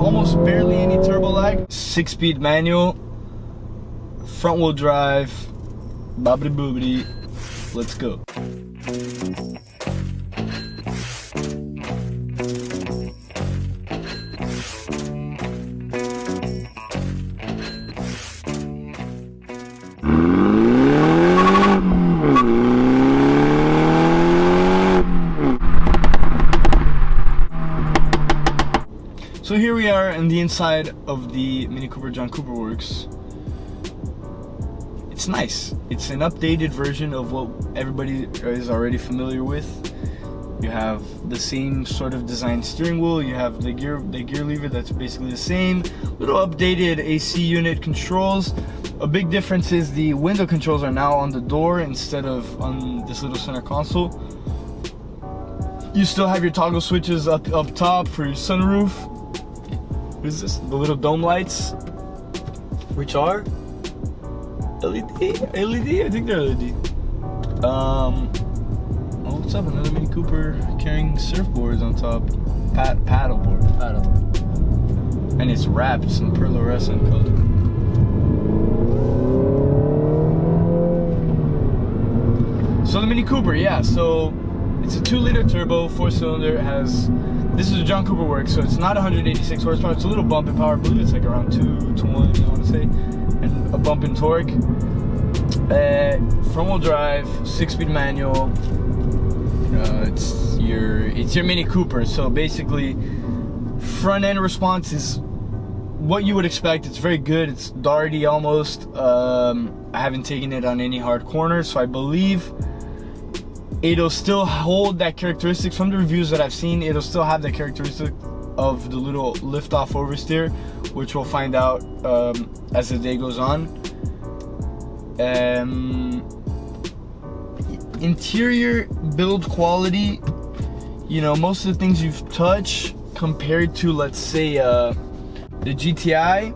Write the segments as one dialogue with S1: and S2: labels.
S1: almost barely any turbo lag. 6-speed manual, front wheel drive, bobbity boobity. Let's go. So here we are in the inside of the Mini Cooper John Cooper Works. It's nice. It's an updated version of what everybody is already familiar with. You have the same sort of design steering wheel. You have the gear lever that's basically the same. Little updated AC unit controls. A big difference is the window controls are now on the door instead of on this little center console. You still have your toggle switches up top for your sunroof. What is this? The little dome lights, which are LED. I think they're LED. Oh, what's up? Another Mini Cooper carrying surfboards on top. Paddleboard. And it's wrapped in pearlescent color. So the Mini Cooper, yeah. So it's a 2-liter turbo, 4-cylinder. It has. This is a John Cooper Works, so it's not 186 horsepower. It's a little bump in power. I believe it's like around 220, I want to say, and a bump in torque. Front-wheel drive, 6-speed manual. It's your Mini Cooper. So basically, front-end response is what you would expect. It's very good. It's darty almost. I haven't taken it on any hard corners, so I believe it'll still hold that characteristic. From the reviews that I've seen, it'll still have that characteristic of the little lift-off oversteer, which we'll find out as the day goes on. Interior build quality, you know, most of the things you've touched compared to, let's say, the GTI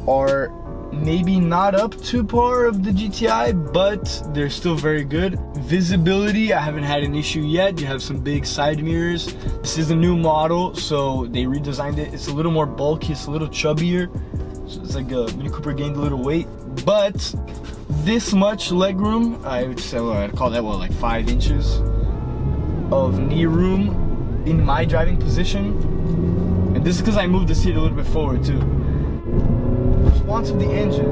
S1: are maybe not up to par of the GTI, but they're still very good. Visibility, I haven't had an issue yet. You have some big side mirrors. This is a new model, so they redesigned it. It's a little more bulky, it's a little chubbier. So it's like a Mini Cooper gained a little weight, but this much legroom, I would say, well, I'd call that, what, like 5 inches of knee room in my driving position. And this is because I moved the seat a little bit forward too. Response of the engine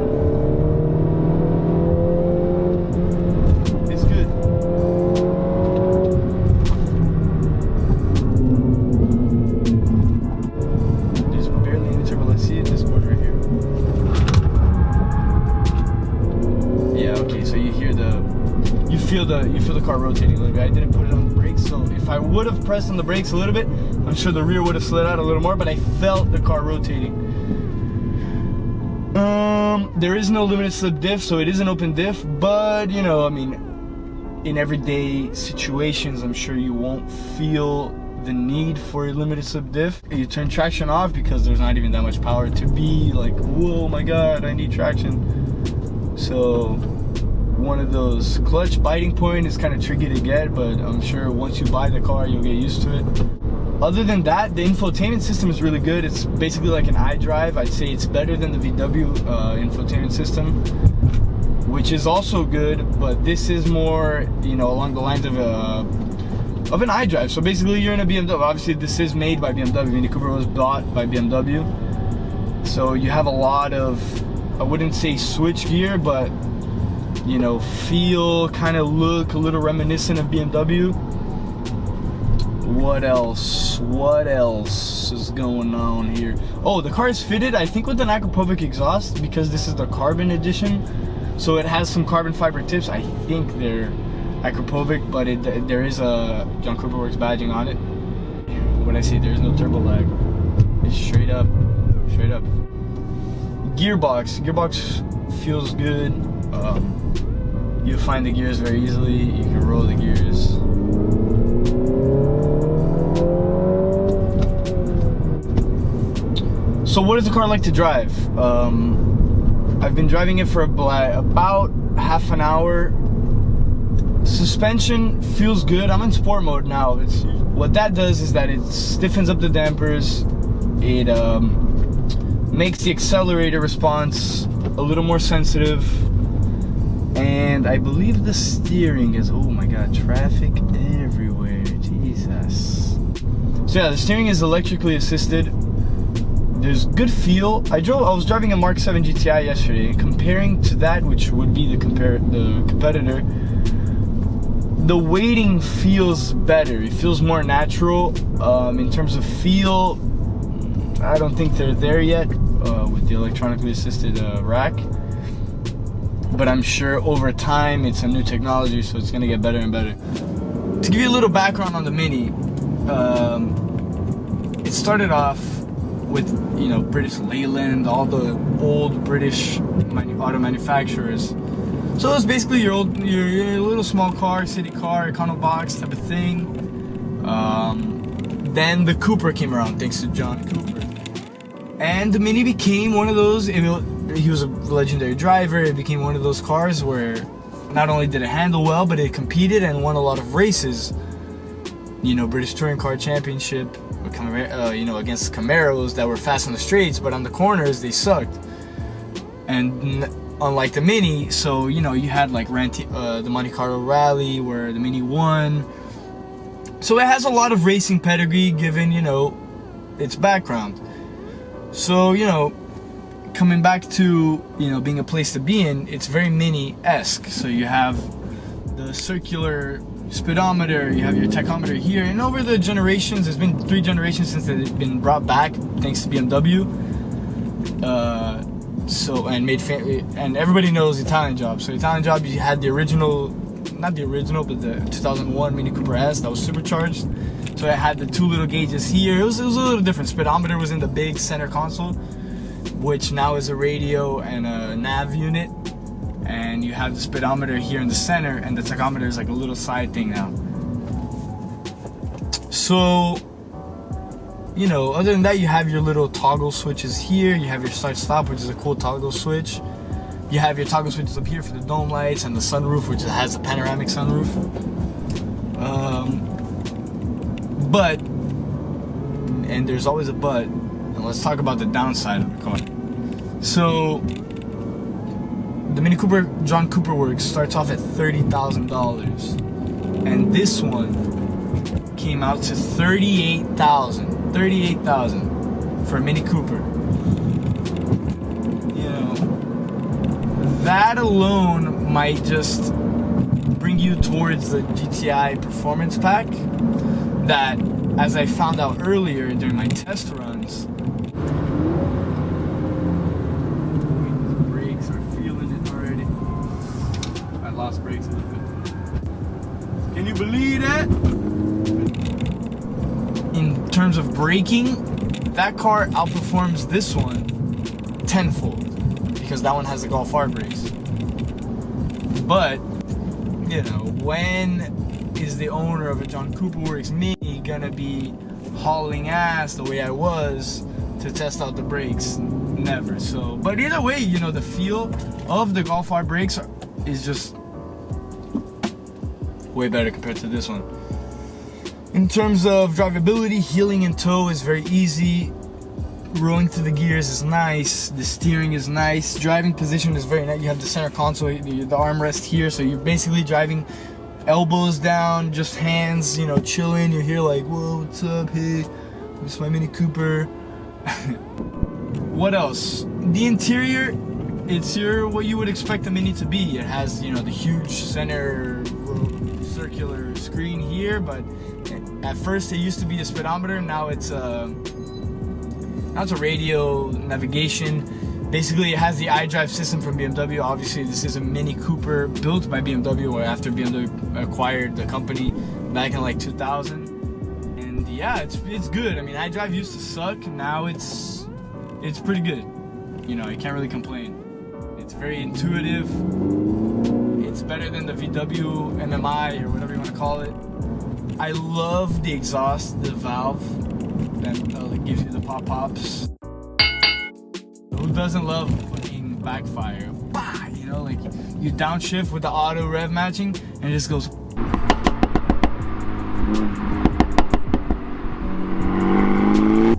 S1: is good. There's barely any turbo. Let's see it, this board right here. Yeah, okay, so you hear you feel the car rotating a little bit. I didn't put it on the brakes, so if I would have pressed on the brakes a little bit, I'm sure the rear would have slid out a little more, but I felt the car rotating. There is no limited slip diff, so it is an open diff, but you know, I mean, in everyday situations, I'm sure you won't feel the need for a limited slip diff. You turn traction off because there's not even that much power to be like, whoa, my God, I need traction. So one of those clutch biting point is kind of tricky to get, but I'm sure once you buy the car, you'll get used to it. Other than that, the infotainment system is really good. It's basically like an iDrive. I'd say it's better than the VW infotainment system, which is also good, but this is more, you know, along the lines of an iDrive. So basically you're in a BMW. Obviously this is made by BMW. Mini Cooper was bought by BMW. So you have a lot of, I wouldn't say switch gear, but you know, feel, kind of look a little reminiscent of BMW. What else is going on here? Oh, the car is fitted, I think, with an Akrapovic exhaust because this is the carbon edition. So it has some carbon fiber tips. I think they're Akrapovic, but there is a John Cooper Works badging on it. When I say there's no turbo lag, it's straight up. Gearbox feels good. You find the gears very easily. You can roll the gears. So what does the car like to drive? I've been driving it for about half an hour. Suspension feels good. I'm in sport mode now. What that does is that it stiffens up the dampers. It makes the accelerator response a little more sensitive. And I believe the steering is, oh my god, traffic everywhere, Jesus. So yeah, the steering is electrically assisted. There's good feel. I was driving a Mark 7 GTI yesterday, comparing to that, which would be the competitor. The weighting feels better. It feels more natural. In terms of feel, I don't think they're there yet with the electronically assisted rack. But I'm sure over time, it's a new technology, so it's gonna get better and better. To give you a little background on the Mini, it started off with, you know, British Leyland, all the old British auto manufacturers. So it was basically your little small car, city car, econo box type of thing. Then the Cooper came around, thanks to John Cooper. And the Mini became one of those, he was a legendary driver. It became one of those cars where not only did it handle well, but it competed and won a lot of races. You know, British Touring Car Championship, you know, against Camaros that were fast on the straights, but on the corners they sucked. And unlike the Mini, so you know, you had like the Monte Carlo Rally where the Mini won. So it has a lot of racing pedigree given, you know, its background. So, you know, coming back to, you know, being a place to be in, it's very Mini-esque. So you have the circular speedometer, you have your tachometer here, and over the generations, there's been 3 generations since it's been brought back, thanks to BMW. And everybody knows Italian Job. So Italian Job, you had the original, not the original, but the 2001 Mini Cooper S that was supercharged. So it had the 2 little gauges here. It was a little different. Speedometer was in the big center console, which now is a radio and a nav unit. And you have the speedometer here in the center, and the tachometer is like a little side thing now. So, you know, other than that, you have your little toggle switches here. You have your start-stop, which is a cool toggle switch. You have your toggle switches up here for the dome lights and the sunroof, which has a panoramic sunroof. But, and there's always a but, and let's talk about the downside of the car. So, the Mini Cooper John Cooper Works starts off at $30,000, and this one came out to $38,000 for a Mini Cooper. You know, that alone might just bring you towards the GTI Performance Pack that, as I found out earlier during my test runs, lost brakes a little bit. Can you believe that? In terms of braking, that car outperforms this one tenfold because that one has the Golf R brakes. But, you know, when is the owner of a John Cooper Works Mini gonna be hauling ass the way I was to test out the brakes? Never. So, but either way, you know, the feel of the Golf R brakes is just way better compared to this one. In terms of drivability, heeling in tow is very easy. Rolling through the gears is nice. The steering is nice. Driving position is very nice. You have the center console, the armrest here, so you're basically driving elbows down, just hands, you know, chilling. You're here like, whoa, what's up? Hey, this is my Mini Cooper. What else? The interior, it's what you would expect a Mini to be. It has, you know, the huge center circular screen here, but at first it used to be a speedometer. Now it's a radio navigation. Basically, it has the iDrive system from BMW. Obviously, this is a Mini Cooper built by BMW, or after BMW acquired the company back in like 2000. And yeah, it's good. I mean, iDrive used to suck. Now it's pretty good. You know, you can't really complain. It's very intuitive. It's better than the VW MMI or whatever you want to call it. I love the exhaust, the valve that gives you the pop-pops. Who doesn't love fucking backfire? Bah! You know, like you downshift with the auto rev matching and it just goes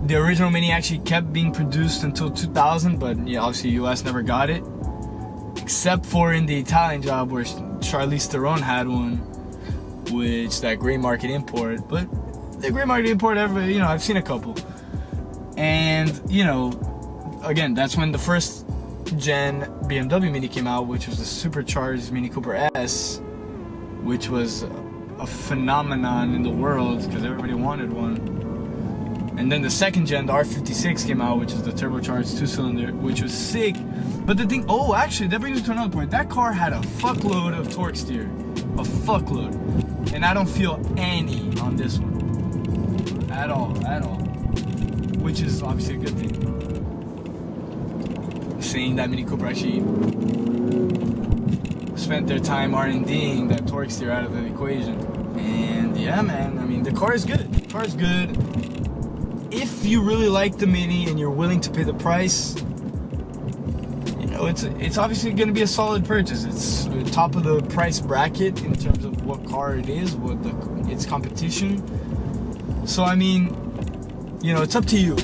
S1: The original Mini actually kept being produced until 2000, but yeah, obviously US never got it. Except for in the Italian job where Charlize Theron had one, which that gray market import. But the gray market import, you know, I've seen a couple. And, you know, again, that's when the first gen BMW Mini came out, which was the supercharged Mini Cooper S, which was a phenomenon in the world because everybody wanted one. And then the second gen, the R56 came out, which is the turbocharged 2-cylinder, which was sick. But the thing, oh, actually, that brings me to another point. That car had a fuckload of torque steer. A fuckload. And I don't feel any on this one. At all. Which is obviously a good thing. Seeing that Mini Cooper actually spent their time R&Ding that torque steer out of the equation. And yeah, man, I mean, the car is good. The car is good. If you really like the Mini and you're willing to pay the price, you know, it's obviously going to be a solid purchase. It's the top of the price bracket in terms of what car it is, its competition. So I mean, you know, it's up to you.